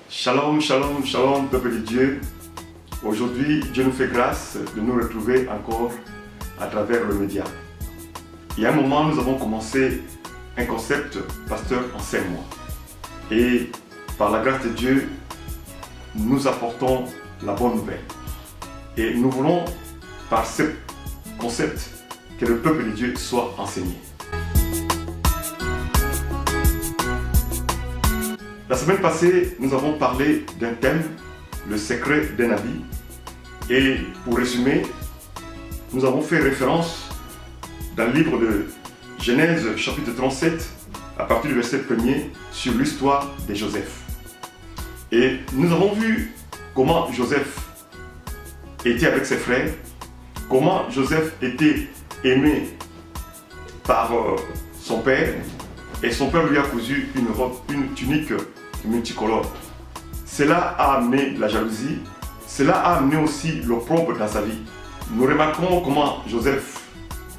Shalom, shalom, shalom, peuple de Dieu. Aujourd'hui, Dieu nous fait grâce de nous retrouver encore à travers le média. Il y a un moment, nous avons commencé un concept, pasteur, enseigne-moi. Et par la grâce de Dieu, nous apportons la bonne nouvelle. Et nous voulons, par ce concept, que le peuple de Dieu soit enseigné. La semaine passée, nous avons parlé d'un thème, le secret d'un habit. Et pour résumer, nous avons fait référence dans le livre de Genèse chapitre 37, à partir du verset 1er, sur l'histoire de Joseph. Et nous avons vu comment Joseph était avec ses frères, comment Joseph était aimé par son père, et son père lui a cousu une robe, une tunique multicolore. Cela a amené la jalousie, cela a amené aussi l'opprobre dans sa vie. Nous remarquons comment Joseph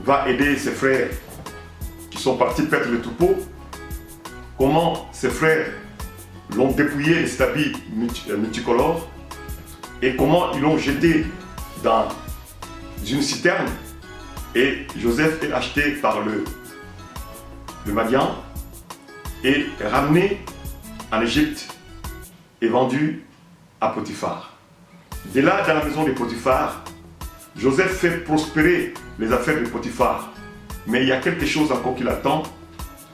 va aider ses frères qui sont partis perdre le troupeau, comment ses frères l'ont dépouillé de cet habit multicolore et comment ils l'ont jeté dans une citerne, et Joseph est acheté par le Madian et ramené en Égypte et vendu à Potiphar. Dès là, dans la maison de Potiphar, Joseph fait prospérer les affaires de Potiphar. Mais il y a quelque chose encore qui l'attend,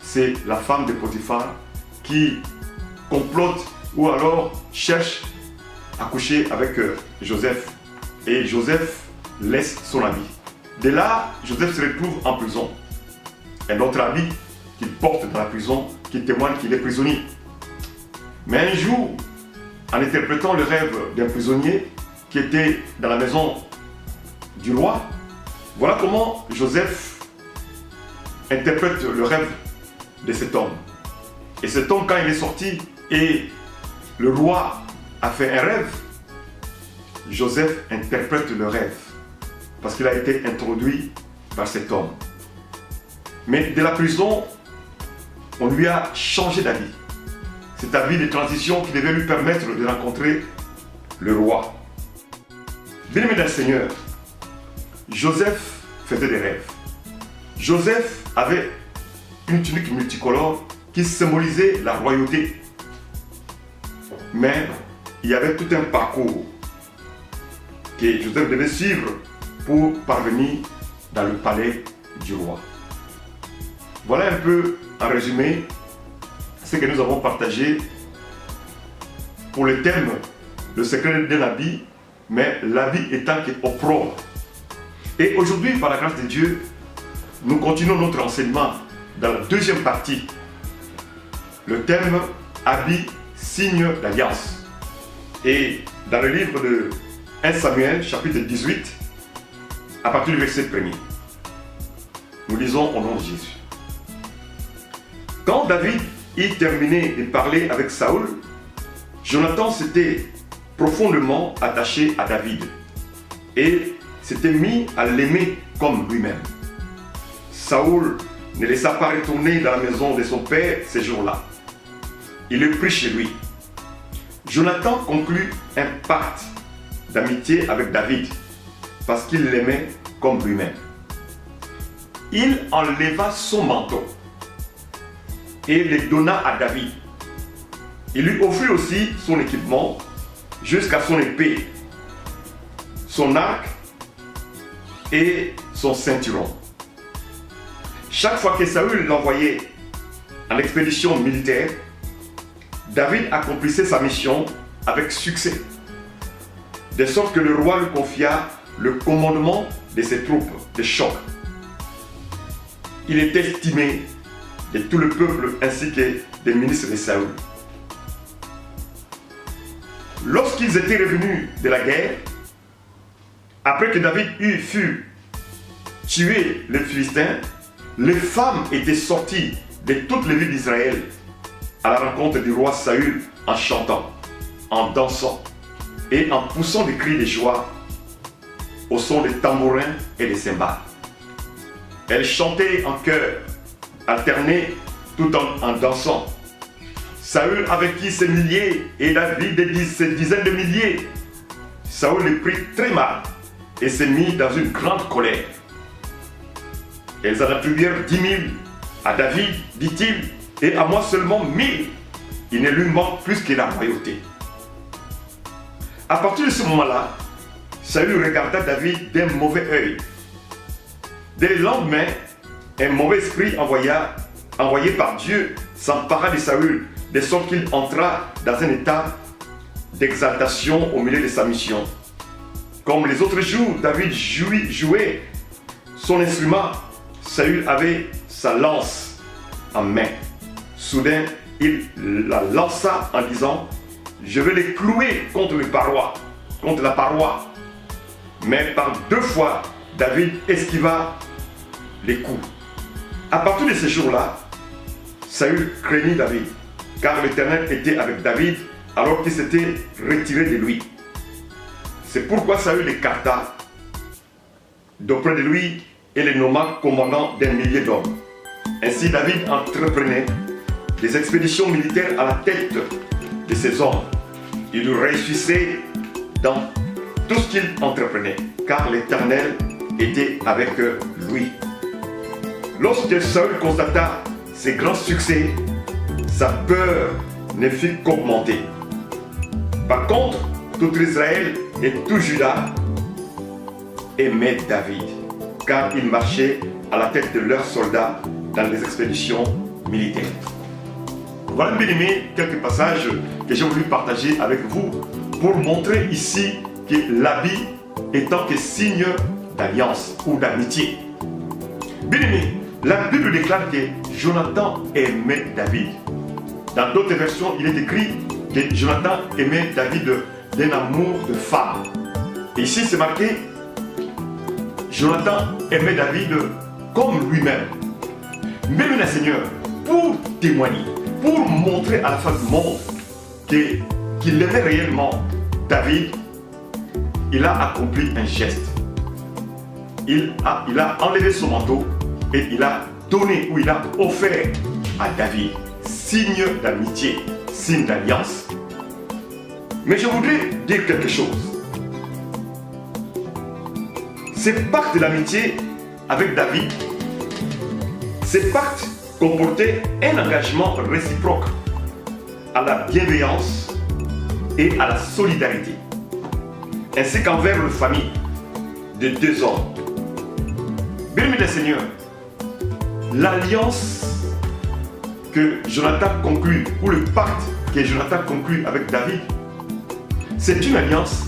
c'est la femme de Potiphar qui complote ou alors cherche à coucher avec Joseph. Et Joseph laisse son habit. Dès là, Joseph se retrouve en prison. Un autre habit qu'il porte dans la prison qui témoigne qu'il est prisonnier. Mais un jour, en interprétant le rêve d'un prisonnier qui était dans la maison du roi, voilà comment Joseph interprète le rêve de cet homme. Et cet homme, quand il est sorti et le roi a fait un rêve, Joseph interprète le rêve parce qu'il a été introduit par cet homme. Mais de la prison, on lui a changé d'avis. Cet habit de transition qui devait lui permettre de rencontrer le roi. Bien-aimé dans le Seigneur, Joseph faisait des rêves. Joseph avait une tunique multicolore qui symbolisait la royauté. Mais il y avait tout un parcours que Joseph devait suivre pour parvenir dans le palais du roi. Voilà un peu en résumé ce que nous avons partagé pour le thème le secret de l'habit, mais l'habit étant opprobre. Et aujourd'hui, par la grâce de Dieu, nous continuons notre enseignement dans la deuxième partie. Le thème habit, signe d'alliance. Et dans le livre de 1 Samuel, chapitre 18, à partir du verset 1er, nous lisons au nom de Jésus. Quand David eut terminé de parler avec Saül, Jonathan s'était profondément attaché à David et s'était mis à l'aimer comme lui-même. Saül ne laissa pas retourner dans la maison de son père ces jours-là. Il le prit chez lui. Jonathan conclut un pacte d'amitié avec David parce qu'il l'aimait comme lui-même. Il enleva son manteau et le donna à David. Il lui offrit aussi son équipement jusqu'à son épée, son arc et son ceinturon. Chaque fois que Saül l'envoyait en expédition militaire, David accomplissait sa mission avec succès, de sorte que le roi lui confia le commandement de ses troupes de choc. Il était estimé de tout le peuple ainsi que des ministres de Saül. Lorsqu'ils étaient revenus de la guerre, après que David fut tué les Philistins, les femmes étaient sorties de toutes les villes d'Israël à la rencontre du roi Saül en chantant, en dansant et en poussant des cris de joie au son des tambourins et des cymbales. Elles chantaient en chœur, alternées tout en dansant. Saül avec qui ses milliers et David ses dizaines de milliers. Saül le prit très mal et s'est mis dans une grande colère. Elles en attribuèrent 10 000 à David, dit-il, et à moi seulement 1000. Il ne lui manque plus que la royauté. À partir de ce moment-là, Saül regarda David d'un mauvais œil. Dès le lendemain, un mauvais esprit envoyé par Dieu s'empara de Saül, de sorte qu'il entra dans un état d'exaltation au milieu de sa mission. Comme les autres jours, David jouait son instrument. Saül avait sa lance en main. Soudain, il la lança en disant « Je vais les clouer contre la paroi. » Mais par 2 fois, David esquiva les coups. À partir de ce jour-là, Saül craignit David, car l'Éternel était avec David alors qu'il s'était retiré de lui. C'est pourquoi Saül l'écarta d'auprès de lui et le nomma commandant d'un millier d'hommes. Ainsi David entreprenait des expéditions militaires à la tête de ses hommes. Il réussissait dans tout ce qu'il entreprenait, car l'Éternel était avec lui. Lorsque Saül constata ses grands succès, sa peur ne fit qu'augmenter. Par contre, tout Israël et tout Juda aimaient David, car il marchait à la tête de leurs soldats dans les expéditions militaires. Voilà, bien aimé, quelques passages que j'ai voulu partager avec vous pour montrer ici que l'habit étant que signe d'alliance ou d'amitié. Bien aimé, la Bible déclare que Jonathan aimait David. Dans d'autres versions, il est écrit que Jonathan aimait David d'un amour de femme. Et ici, c'est marqué Jonathan aimait David comme lui-même. Mais le Seigneur, pour témoigner, pour montrer à la face du monde qu'il aimait réellement David, il a accompli un geste. Il a enlevé son manteau et il a donné ou il a offert à David, signe d'amitié, signe d'alliance. Mais je voudrais dire quelque chose. Ce pacte d'amitié avec David, ce pacte comportait un engagement réciproque à la bienveillance et à la solidarité, ainsi qu'envers la famille de 2 hommes. Bien-aimés du Seigneur, l'alliance que Jonathan conclut, ou le pacte que Jonathan conclut avec David, c'est une alliance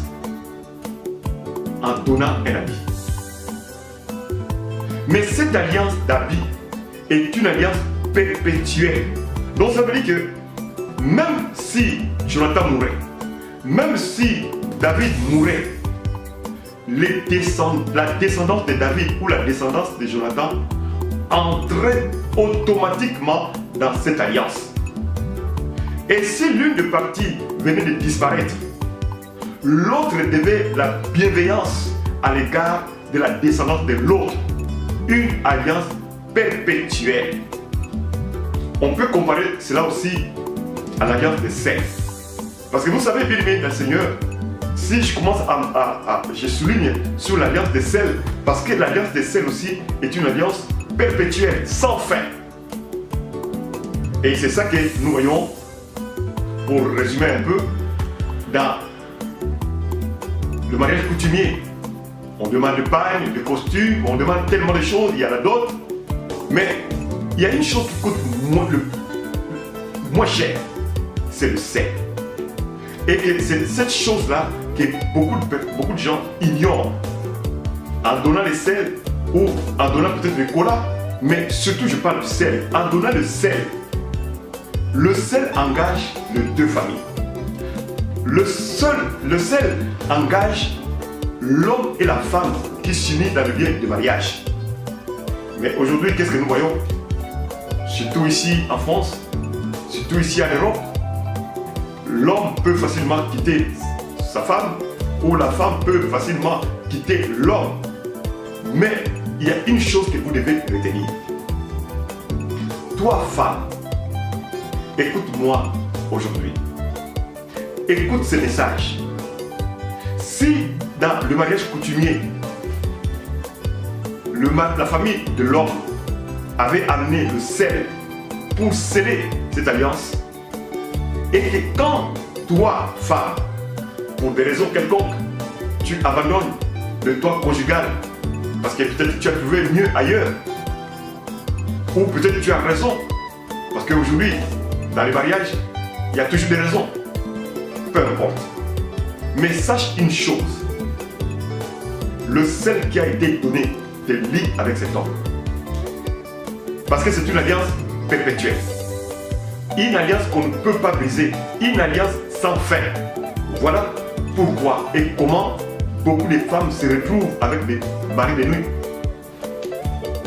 en donnant un habit. Mais cette alliance d'habit est une alliance perpétuelle. Donc ça veut dire que même si Jonathan mourait, même si David mourait, la descendance de David ou la descendance de Jonathan entrait automatiquement dans cette alliance. Et si l'une des parties venait de disparaître, l'autre devait la bienveillance à l'égard de la descendance de l'autre. Une alliance perpétuelle. On peut comparer cela aussi à l'alliance de sel. Parce que vous savez, bien aimé dans le Seigneur, si je commence je souligne sur l'alliance de sel, parce que l'alliance de sel aussi est une alliance perpétuelle, sans fin. Et c'est ça que nous voyons, pour résumer un peu, dans le mariage coutumier. On demande le pagne, le costume, on demande tellement de choses, il y en a d'autres. Mais il y a une chose qui coûte moins cher, c'est le sel. Et c'est cette chose-là que beaucoup de gens ignorent. En donnant le sel, ou en donnant peut-être le cola, mais surtout je parle du sel. En donnant le sel engage les 2 familles. Le sel engage l'homme et la femme qui s'unissent dans le lien de mariage. Mais aujourd'hui, qu'est-ce que nous voyons? Surtout ici en France, surtout ici en Europe, l'homme peut facilement quitter sa femme ou la femme peut facilement quitter l'homme. Mais il y a une chose que vous devez retenir. Toi, femme, écoute-moi aujourd'hui. Écoute ce message. Si dans le mariage coutumier, la famille de l'homme avait amené le sel pour sceller cette alliance, et que quand toi, femme, pour des raisons quelconques, tu abandonnes le toit conjugal parce que peut-être tu as trouvé mieux ailleurs, ou peut-être tu as raison, parce qu'aujourd'hui, dans les mariages, il y a toujours des raisons, peu importe. Mais sache une chose, le sel qui a été donné te lie avec cet homme. Parce que c'est une alliance perpétuelle. Une alliance qu'on ne peut pas briser. Une alliance sans fin. Voilà pourquoi et comment beaucoup de femmes se retrouvent avec des maris de nuit.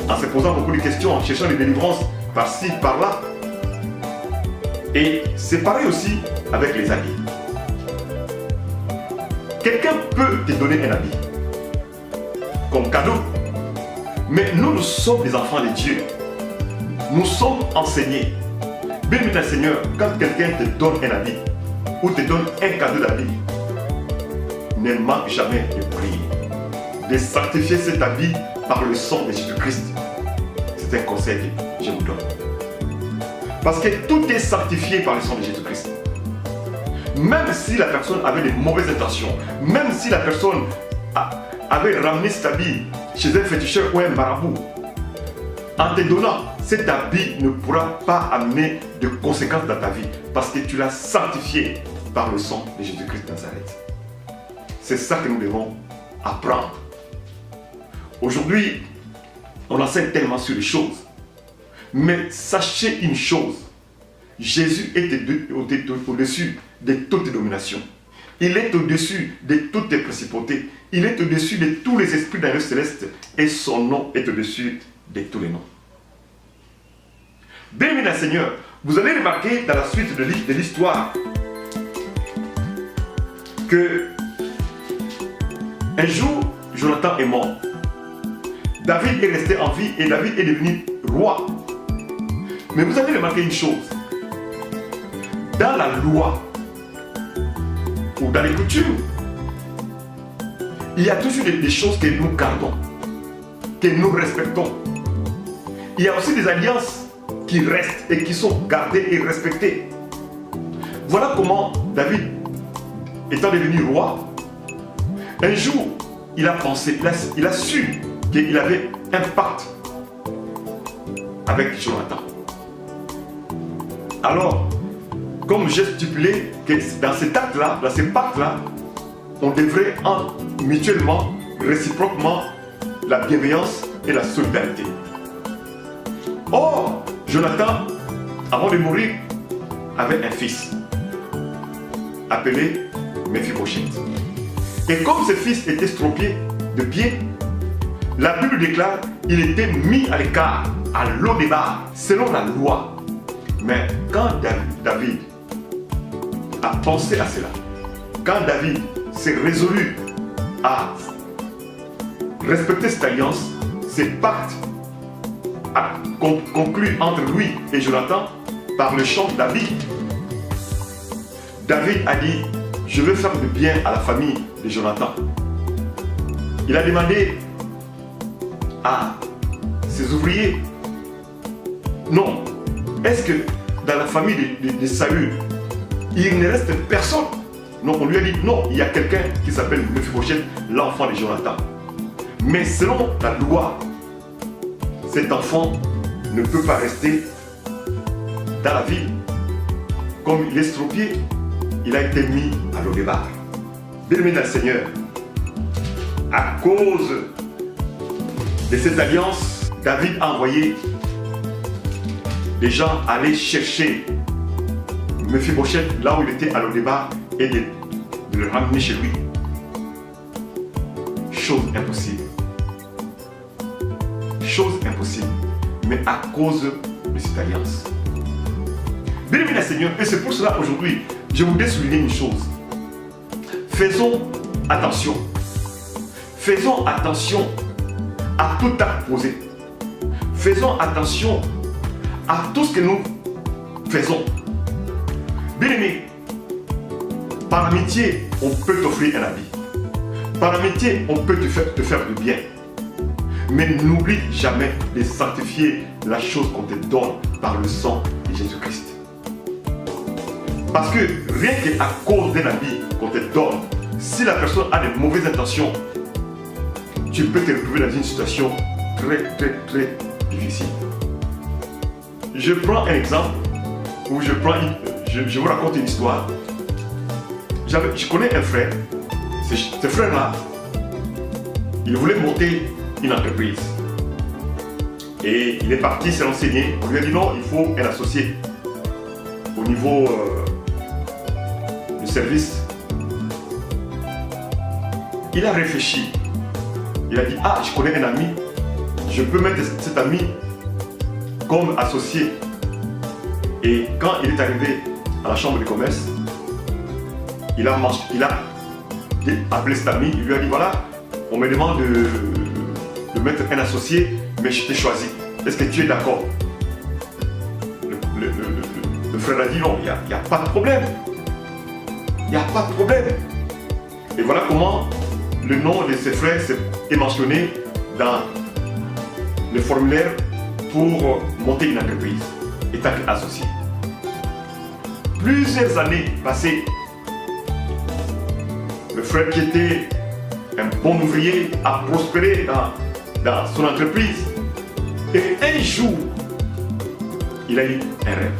En se posant beaucoup de questions, en cherchant des délivrances par-ci, par-là. Et c'est pareil aussi avec les habits. Quelqu'un peut te donner un habit comme cadeau. Mais nous sommes des enfants de Dieu. Nous sommes enseignés. Béni le Seigneur, quand quelqu'un te donne un habit ou te donne un cadeau d'habit, ne manque jamais de prier, de sanctifier cet habit par le sang de Jésus-Christ. C'est un conseil que je vous donne. Parce que tout est sanctifié par le sang de Jésus-Christ. Même si la personne avait de mauvaises intentions, même si la personne avait ramené cet habit chez un féticheur ou un marabout, en te donnant cet habit ne pourra pas amener de conséquences dans ta vie parce que tu l'as sanctifié par le sang de Jésus-Christ de Nazareth. C'est ça que nous devons apprendre. Aujourd'hui, on enseigne tellement sur les choses. Mais sachez une chose, Jésus est au-dessus de toutes les dominations. Il est au-dessus de toutes les principautés. Il est au-dessus de tous les esprits dans le céleste et son nom est au-dessus de tous les noms. Béni le Seigneur, vous allez remarquer dans la suite de l'histoire que un jour, Jonathan est mort. David est resté en vie et David est devenu roi. Mais vous avez remarqué une chose. Dans la loi ou dans les coutumes, il y a toujours des choses que nous gardons, que nous respectons. Il y a aussi des alliances qui restent et qui sont gardées et respectées. Voilà comment David, étant devenu roi, un jour, il a pensé, il a su qu'il avait un pacte avec Jonathan. Alors, comme j'ai stipulé que dans cet acte-là, dans ce pacte-là, on devrait mutuellement, réciproquement, la bienveillance et la solidarité. Or, Jonathan, avant de mourir, avait un fils appelé Mephibosheth. Et comme ce fils était estropié de pied, la Bible déclare qu'il était mis à l'écart, à l'au-débat, selon la loi. Mais quand David a pensé à cela, quand David s'est résolu à respecter cette alliance, ce pacte conclu entre lui et Jonathan par le chant de David. David a dit, je veux faire du bien à la famille de Jonathan. Il a demandé à ses ouvriers, non, est-ce que dans la famille de Saül, il ne reste personne? Non, on lui a dit, non, il y a quelqu'un qui s'appelle Mephibosheth, l'enfant de Jonathan. Mais selon la loi, cet enfant ne peut pas rester dans la ville. Comme il est estropié, il a été mis à l'au-débat. Bien-aimé dans le Seigneur, à cause de cette alliance, David a envoyé des gens aller chercher Mephibosheth là où il était à l'au-débat et de le ramener chez lui. Chose impossible. Chose impossible. Mais à cause de cette alliance. Bien-aimé le Seigneur, et c'est pour cela aujourd'hui, je voudrais souligner une chose. Faisons attention. Faisons attention à tout acte posé. Faisons attention à tout ce que nous faisons. Bien-aimé, par amitié, on peut t'offrir un habit. Par amitié, on peut te faire du bien. Mais n'oublie jamais de sanctifier la chose qu'on te donne par le sang de Jésus-Christ. Parce que rien qu'à cause d'un habit qu'on te donne, si la personne a de mauvaises intentions, tu peux te retrouver dans une situation très difficile. Je prends un exemple où je vous raconte une histoire. Je connais un frère. Ce frère-là, il voulait monter une entreprise. Et il est parti se renseigner. On lui a dit non, il faut un associé au niveau du service. Il a réfléchi. Il a dit, ah, je connais un ami. Je peux mettre cet ami comme associé. Et quand il est arrivé à la chambre de commerce, il a appelé cet ami. Il lui a dit, voilà, on me demande de mettre un associé, mais je t'ai choisi. Est-ce que tu es d'accord? Le frère a dit non, il n'y a pas de problème. Il n'y a pas de problème. Et voilà comment le nom de ses frères est mentionné dans le formulaire pour monter une entreprise, étant associé. Plusieurs années passées, le frère qui était un bon ouvrier a prospéré dans son entreprise. Et un jour, il a eu un rêve,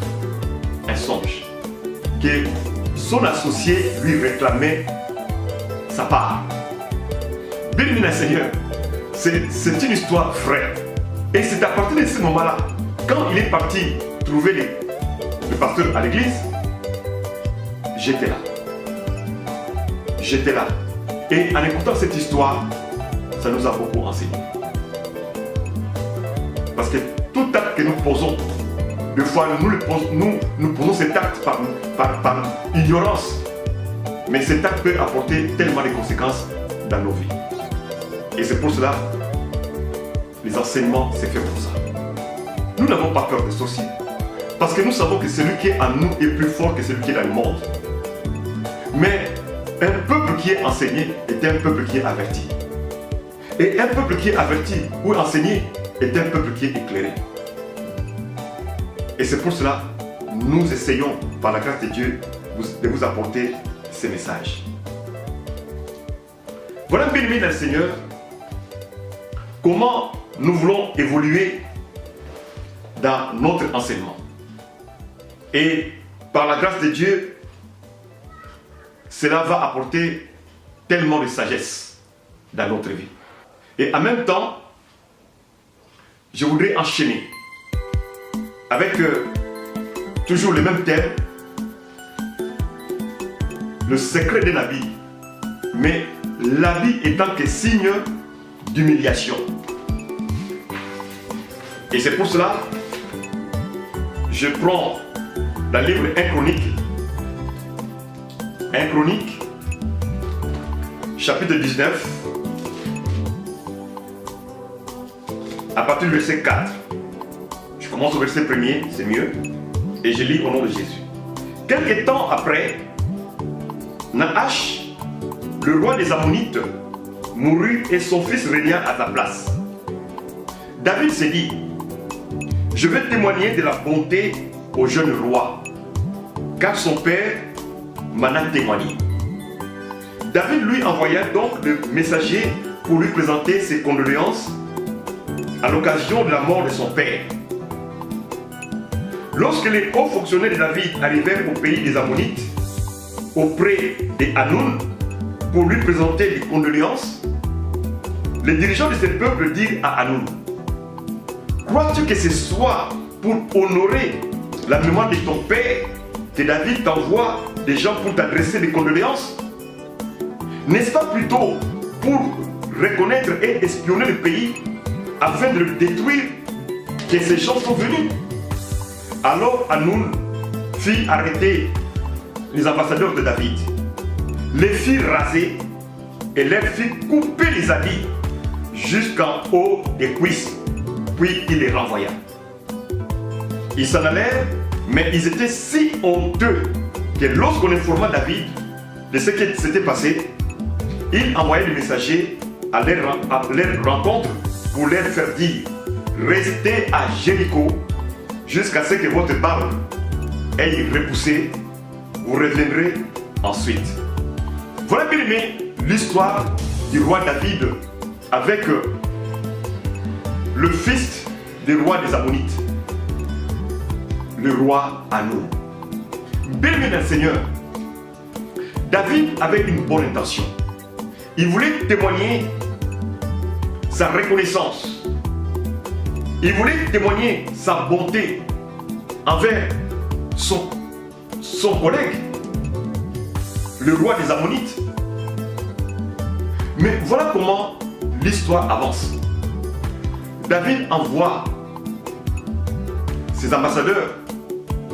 un songe, que son associé lui réclamait sa part. Bien-aimé Seigneur, c'est une histoire vraie. Et c'est à partir de ce moment-là, quand il est parti trouver le pasteur à l'église, j'étais là. J'étais là. Et en écoutant cette histoire, ça nous a beaucoup enseigné. Parce que tout acte que nous posons, des fois nous posons cet acte par ignorance. Mais cet acte peut apporter tellement de conséquences dans nos vies. Et c'est pour cela, les enseignements, c'est fait pour ça. Nous n'avons pas peur des sorciers. Parce que nous savons que celui qui est en nous est plus fort que celui qui est dans le monde. Mais un peuple qui est enseigné est un peuple qui est averti. Et un peuple qui est averti ou enseigné est un peuple qui est éclairé. Et c'est pour cela nous essayons, par la grâce de Dieu, de vous apporter ces messages. Voilà, bien-aimés dans le Seigneur, comment nous voulons évoluer dans notre enseignement. Et par la grâce de Dieu, cela va apporter tellement de sagesse dans notre vie. Et en même temps, je voudrais enchaîner avec toujours le même thème, le secret d'un habit, mais l'habit étant que signe d'humiliation. Et c'est pour cela, je prends dans le livre 1 Chronique, chapitre 19, à partir du verset 4. Je commence au verset 1er, c'est mieux, et je lis au nom de Jésus. Quelque temps après, Nahash, le roi des Ammonites, mourut et son fils régna à sa place. David s'est dit, je vais témoigner de la bonté au jeune roi, car son père m'en a témoigné. David lui envoya donc le messager pour lui présenter ses condoléances à l'occasion de la mort de son père. Lorsque les hauts fonctionnaires de David arrivèrent au pays des Ammonites, auprès des Hanoun, pour lui présenter les condoléances, les dirigeants de ce peuple dirent à Hanoun, crois-tu que ce soit pour honorer la mémoire de ton père que David t'envoie des gens pour t'adresser des condoléances? N'est-ce pas plutôt pour reconnaître et espionner le pays afin de le détruire que ces gens sont venus? Alors Hanoun fit arrêter les ambassadeurs de David, les fit raser et leur fit couper les habits jusqu'en haut des cuisses, puis il les renvoya. Ils s'en allèrent, mais ils étaient si honteux que lorsqu'on informa David de ce qui s'était passé, il envoyait des messagers à leur rencontre pour leur faire dire: restez à Jéricho jusqu'à ce que votre barbe ait repoussé, vous reviendrez ensuite. Voilà, bien aimé, l'histoire du roi David avec le fils du roi des Ammonites, le roi Hanoun. Bien aimé dans le Seigneur, David avait une bonne intention. Il voulait témoigner sa reconnaissance. Il voulait témoigner sa bonté envers son collègue, le roi des Ammonites. Mais voilà comment l'histoire avance. David envoie ses ambassadeurs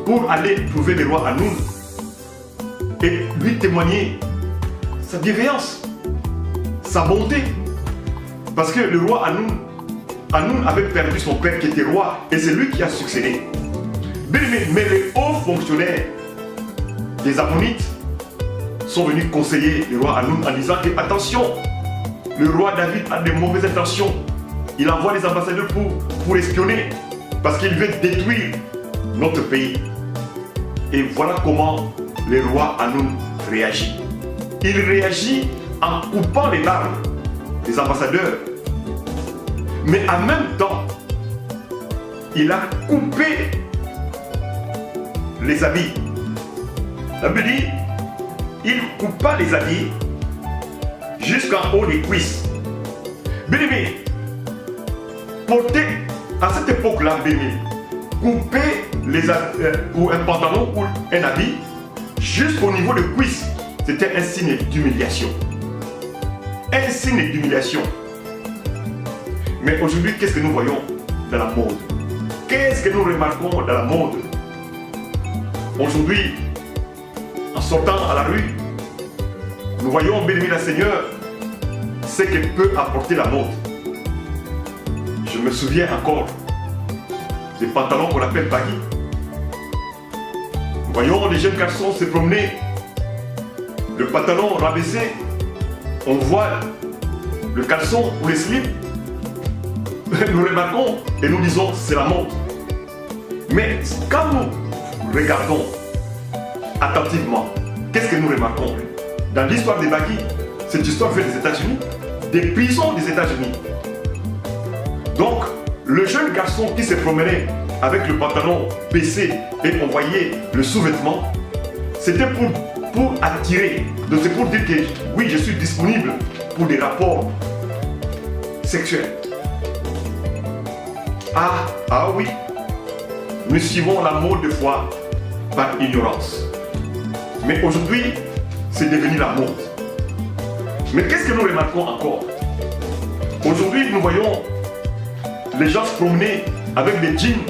pour aller trouver le roi Hanoun et lui témoigner sa bienveillance, sa bonté. Parce que le roi Hanoun avait perdu son père qui était roi et c'est lui qui a succédé. Mais les hauts fonctionnaires des Ammonites sont venus conseiller le roi Hanoun en disant que attention, le roi David a de mauvaises intentions. Il envoie les ambassadeurs pour espionner parce qu'il veut détruire notre pays. Et voilà comment le roi Hanoun réagit. Il réagit en coupant les larmes des ambassadeurs. Mais en même temps, il a coupé les habits. La Bible dit, il coupa les habits jusqu'en haut des cuisses. Bien aimé, porter à cette époque-là, bien aimé, couper ou un pantalon ou un habit jusqu'au niveau de cuisse, c'était un signe d'humiliation. Un signe d'humiliation. Mais aujourd'hui, qu'est-ce que nous voyons dans la mode? Qu'est-ce que nous remarquons dans la mode? Aujourd'hui, en sortant à la rue, nous voyons, bien aimé le Seigneur, ce que peut apporter la mode. Je me souviens encore des pantalons qu'on appelle baggy. Nous voyons les jeunes garçons se promener, le pantalon rabaissé, on voit le caleçon ou les slips. Nous remarquons et nous disons c'est la mode. Mais quand nous regardons attentivement, qu'est-ce que nous remarquons? Dans l'histoire des baggy, cette histoire vient des États-Unis, des prisons des États-Unis. Donc, le jeune garçon qui se promenait avec le pantalon baissé et on voyait le sous-vêtement, c'était pour attirer. Donc c'est pour dire que oui, je suis disponible pour des rapports sexuels. Ah oui, nous suivons la mode de foi par ignorance. Mais aujourd'hui, c'est devenu la mode. Mais qu'est-ce que nous remarquons encore? Aujourd'hui, nous voyons les gens se promener avec des jeans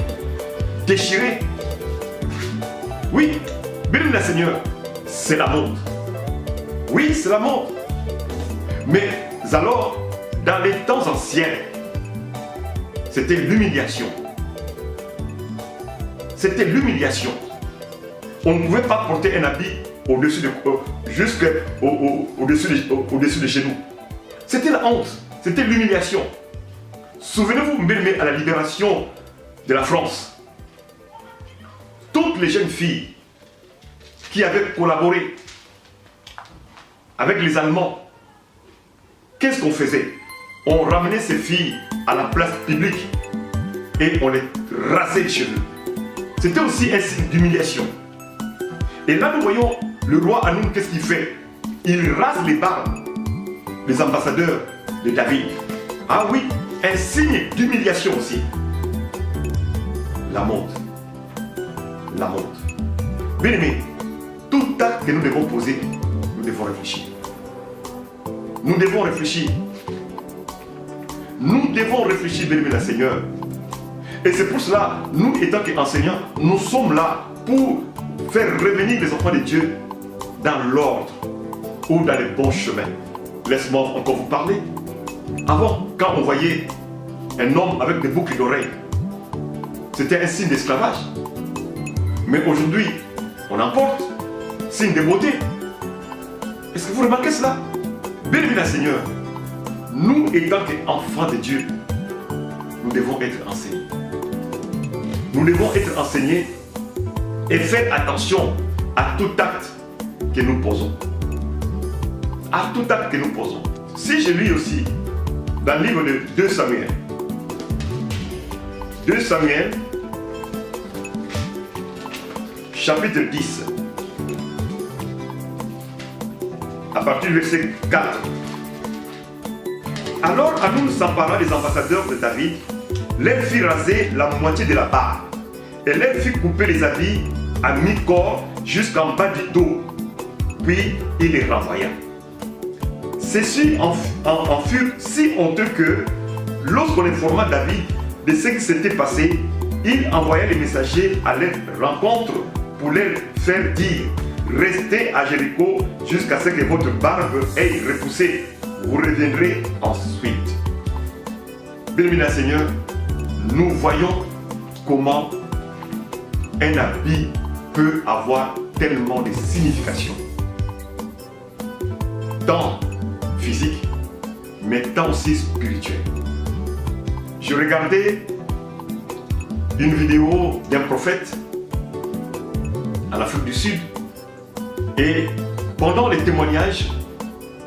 déchirés. Oui, béni le Seigneur, c'est la mode. Oui, c'est la mode. Mais alors, dans les temps anciens, c'était l'humiliation. C'était l'humiliation. On ne pouvait pas porter un habit au-dessus de chez nous. C'était la honte, c'était l'humiliation. Souvenez-vous, bien aimé, à la libération de la France. Toutes les jeunes filles qui avaient collaboré avec les Allemands, qu'est-ce qu'on faisait? On ramenait ces filles à la place publique et on les rasait les cheveux. C'était aussi un signe d'humiliation. Et là, nous voyons le roi Hanoun, qu'est-ce qu'il fait? Il rase les barbes des ambassadeurs de David. Ah oui, un signe d'humiliation aussi. La mode. La mode. Bien aimé, tout acte que nous devons poser, nous devons réfléchir. Nous devons réfléchir. Nous devons réfléchir, bien aimé le Seigneur. Et c'est pour cela, nous étant qu'enseignants, nous sommes là pour faire revenir les enfants de Dieu dans l'ordre ou dans les bons chemins. Laisse-moi encore vous parler. Avant, quand on voyait un homme avec des boucles d'oreilles, c'était un signe d'esclavage. Mais aujourd'hui, on emporte. signe de beauté. Est-ce que vous remarquez cela? Béni le Seigneur, nous étant enfants de Dieu, nous devons être enseignés. Nous devons être enseignés et faire attention à tout acte que nous posons. À tout acte que nous posons. Si je lis aussi dans le livre de 2 Samuel, 2 Samuel, chapitre 10, à partir du verset 4. Alors Hanoun s'empara des ambassadeurs de David, leur fit raser la moitié de la barbe, et leur fit couper les habits à mi-corps jusqu'en bas du dos, puis il les renvoya. Ceux-ci en furent si honteux que, lorsqu'on informa David de ce qui s'était passé, il envoya les messagers à leur rencontre pour leur faire dire: restez à Jéricho jusqu'à ce que votre barbe ait repoussé. Vous reviendrez ensuite. Bien-aimé Seigneur, nous voyons comment un habit peut avoir tellement de significations. Tant physique, mais tant aussi spirituel. Je regardais une vidéo d'un prophète en Afrique du Sud, et pendant les témoignages,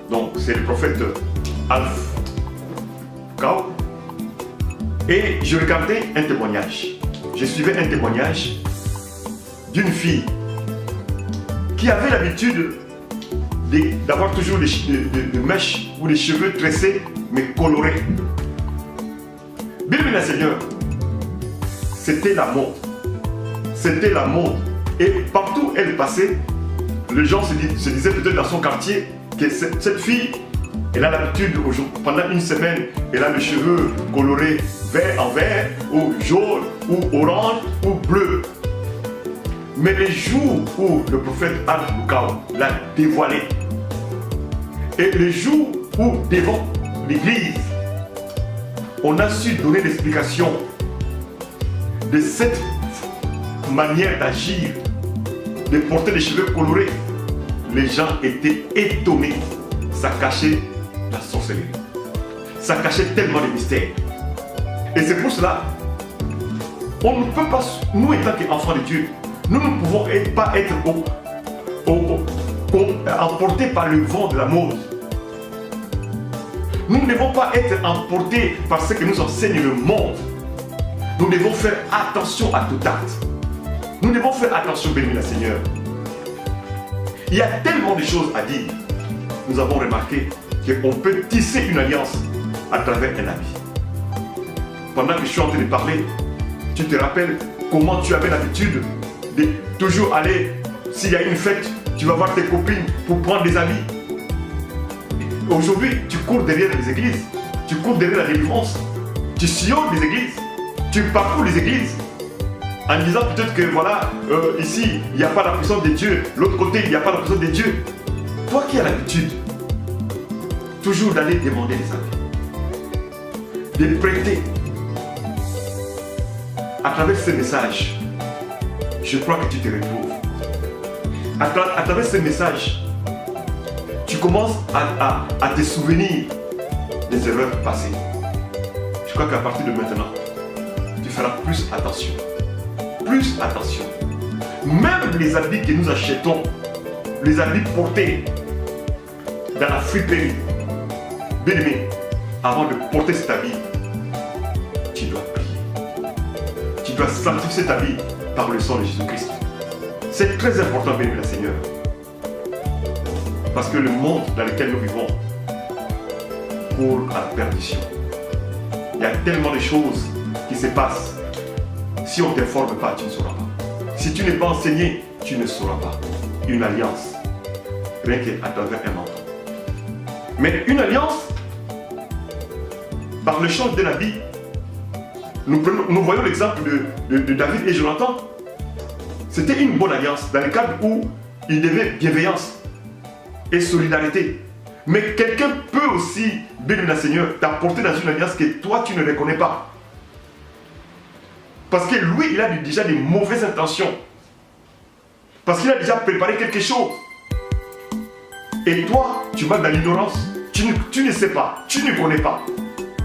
donc c'est le prophète Alf Kao, et je regardais un témoignage. Je suivais un témoignage d'une fille qui avait l'habitude d'avoir toujours des mèches ou des cheveux tressés mais colorés. Bien aimé Seigneur, c'était la mode. C'était la mode. Et partout où elle passait, les gens se disaient peut-être dans son quartier que cette fille, elle a l'habitude, pendant une semaine, elle a les cheveux colorés vert en vert, ou jaune, ou orange, ou bleu. Mais les jours où le prophète Al-Bukao l'a dévoilé, et les jours où devant l'église, on a su donner l'explication de cette manière d'agir, de porter des cheveux colorés, les gens étaient étonnés. Ça cachait la sorcellerie. Ça cachait tellement de mystères. Et c'est pour cela, on ne peut pas, nous étant qu'enfants de Dieu, nous ne pouvons pas être emportés par le vent de la mode. Nous ne devons pas être emportés par ce que nous enseigne le monde. Nous devons faire attention à tout acte. Nous devons faire attention, béni le Seigneur. Il y a tellement de choses à dire. Nous avons remarqué qu'on peut tisser une alliance à travers un habit. Pendant que je suis en train de parler, tu te rappelles comment tu avais l'habitude de toujours aller, s'il y a une fête, tu vas voir tes copines pour prendre des habits. Aujourd'hui, tu cours derrière les églises, tu cours derrière la délivrance, tu sillonnes les églises, tu parcours les églises, en disant peut-être que voilà, ici, il n'y a pas la puissance de Dieu, l'autre côté, il n'y a pas la puissance de Dieu. Toi qui as l'habitude toujours d'aller demander des habits, de prêter, à travers ces messages, je crois que tu te retrouves. À travers ces messages, tu commences à te souvenir des erreurs passées. Je crois qu'à partir de maintenant, tu feras plus attention. Plus attention. Même les habits que nous achetons, les habits portés dans la friperie, bien aimé, avant de porter cet habit, tu dois prier. Tu dois sanctifier cet habit par le sang de Jésus-Christ. C'est très important, bien aimé le Seigneur. Parce que le monde dans lequel nous vivons court à la perdition. Il y a tellement de choses qui se passent. Si on ne t'informe pas, tu ne sauras pas. Si tu n'es pas enseigné, tu ne sauras pas. Une alliance, rien qu'à travers un manteau. Mais une alliance, par le change d'un habit, nous voyons l'exemple de David et Jonathan. C'était une bonne alliance, dans le cadre où il y avait bienveillance et solidarité. Mais quelqu'un peut aussi, béni le Seigneur, t'apporter dans une alliance que toi tu ne reconnais pas. Parce que lui, il a déjà des mauvaises intentions. Parce qu'il a déjà préparé quelque chose. Et toi, tu vas dans l'ignorance. Tu ne sais pas, tu ne connais pas.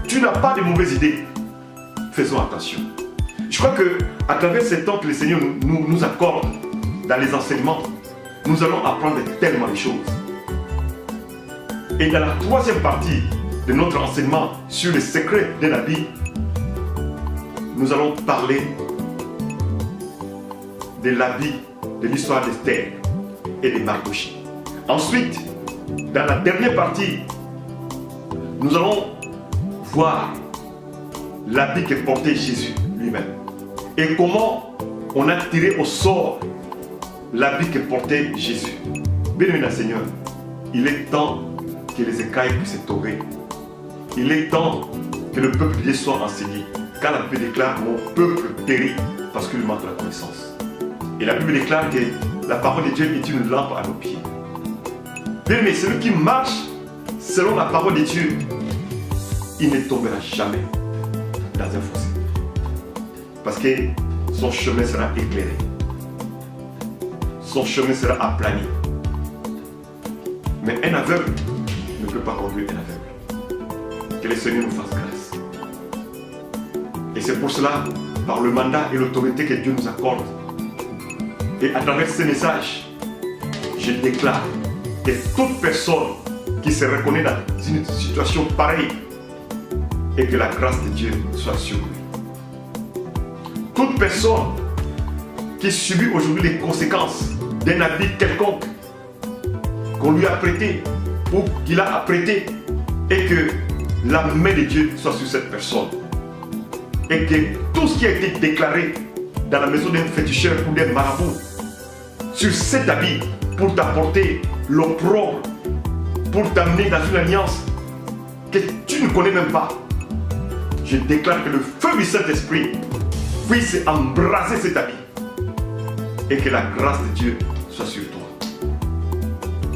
Tu n'as pas de mauvaises idées. Faisons attention. Je crois qu'à travers ce temps que le Seigneur nous accorde dans les enseignements, nous allons apprendre tellement de choses. Et dans la troisième partie de notre enseignement sur les secrets de l'habit, nous allons parler de l'habit, de l'histoire d'Esther et de Mardochée. Ensuite, dans la dernière partie, nous allons voir l'habit que portait Jésus lui-même et comment on a tiré au sort l'habit que portait Jésus. Bien-aimé Seigneur, il est temps que les écailles puissent tomber. Il est temps que le peuple de Dieu soit enseigné. Car la Bible déclare: mon peuple périt parce qu'il manque la connaissance. Et la Bible déclare que la parole de Dieu est une lampe à nos pieds. Bien-aimé, celui qui marche selon la parole de Dieu, il ne tombera jamais dans un fossé. Parce que son chemin sera éclairé. Son chemin sera aplani. Mais un aveugle ne peut pas conduire un aveugle. Que le Seigneur nous fasse grâce. Et c'est pour cela, par le mandat et l'autorité que Dieu nous accorde, et à travers ces messages, je déclare que toute personne qui se reconnaît dans une situation pareille, et que la grâce de Dieu soit sur lui. Toute personne qui subit aujourd'hui les conséquences d'un habit quelconque qu'on lui a prêté ou qu'il a apprêté, et que la main de Dieu soit sur cette personne. Et que tout ce qui a été déclaré dans la maison d'un féticheur ou d'un marabout sur cet habit pour t'apporter l'opprobre, pour t'amener dans une alliance que tu ne connais même pas, je déclare que le feu du Saint-Esprit puisse embraser cet habit et que la grâce de Dieu soit sur toi.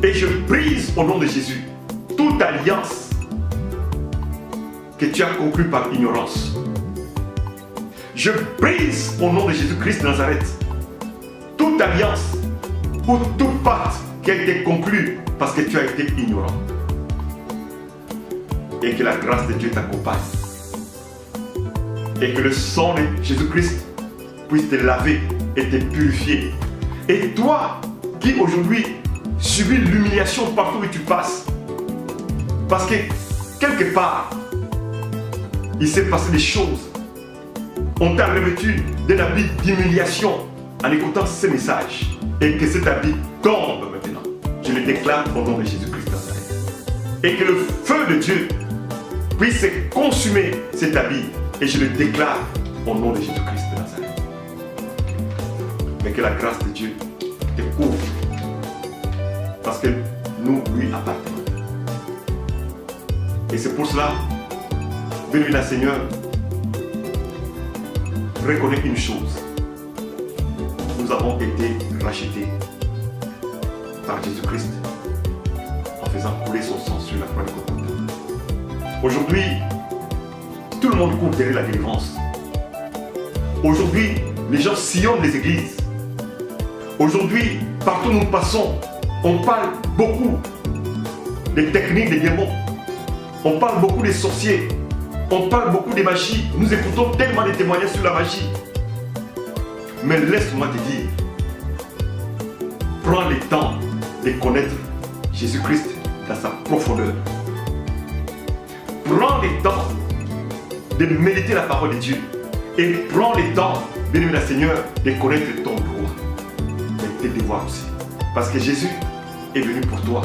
Et je brise au nom de Jésus toute alliance que tu as conclue par ignorance. Je brise au nom de Jésus-Christ de Nazareth toute alliance ou toute pacte qui a été conclue parce que tu as été ignorant. Et que la grâce de Dieu t'accompagne. Et que le sang de Jésus-Christ puisse te laver et te purifier. Et toi qui aujourd'hui subis l'humiliation partout où tu passes, parce que quelque part il s'est passé des choses, on t'a revêtu d'un habit d'humiliation en écoutant ces messages, et que cet habit tombe maintenant. Je le déclare au nom de Jésus-Christ de Nazareth. Et que le feu de Dieu puisse consumer cet habit, et je le déclare au nom de Jésus-Christ de Nazareth. Mais que la grâce de Dieu te couvre, parce que nous lui appartenons. Et c'est pour cela, béni Seigneur, reconnais une chose: nous avons été rachetés par Jésus-Christ en faisant couler son sang sur la croix de Golgotha. Aujourd'hui, tout le monde court derrière la délivrance. Aujourd'hui, les gens sillonnent les églises. Aujourd'hui, partout où nous passons, on parle beaucoup des techniques des démons. On parle beaucoup des sorciers. On parle beaucoup des magies. Nous écoutons tellement de témoignages sur la magie. Mais laisse-moi te dire, prends le temps de connaître Jésus-Christ dans sa profondeur. Prends le temps de méditer la parole de Dieu. Et prends le temps, béni Seigneur, de connaître ton droit. Mais tes devoirs aussi. Parce que Jésus est venu pour toi.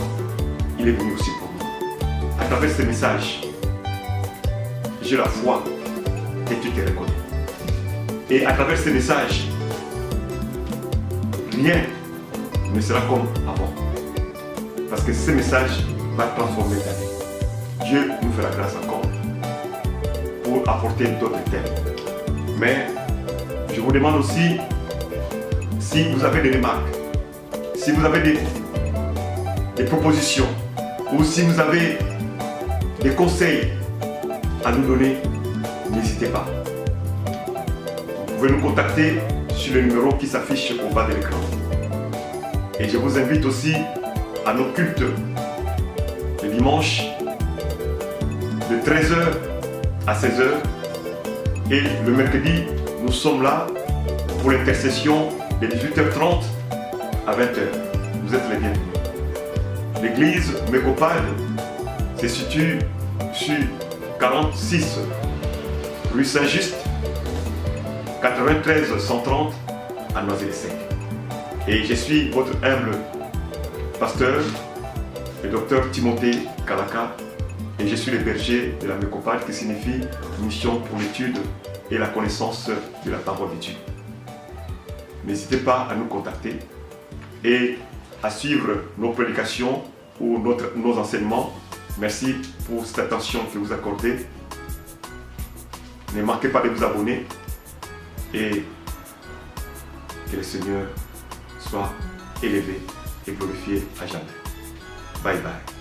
Il est venu aussi pour moi. À travers ce message, j'ai la foi que tu te reconnais. Et à travers ce message, rien ne sera comme avant. Parce que ce message va transformer ta vie. Dieu nous fait la grâce encore pour apporter d'autres thèmes. Mais je vous demande aussi, si vous avez des remarques, si vous avez des propositions, ou si vous avez des conseils à nous donner, n'hésitez pas. Vous pouvez nous contacter sur le numéro qui s'affiche au bas de l'écran. Et je vous invite aussi à nos cultes le dimanche de 13h à 16h. Et le mercredi, nous sommes là pour l'intercession de 18h30 à 20h. Vous êtes les bienvenus. L'église Mécopade se situe sur 46 rue Saint-Just, 93 130 à Noisy-le-Sec. Et je suis votre humble pasteur, le docteur Timothée Kalaka, et je suis le berger de la Mécopade, qui signifie mission pour l'étude et la connaissance de la parole de Dieu. N'hésitez pas à nous contacter et à suivre nos prédications ou nos enseignements. Merci pour cette attention que vous accordez. Ne manquez pas de vous abonner et que le Seigneur soit élevé et glorifié à jamais. Bye bye.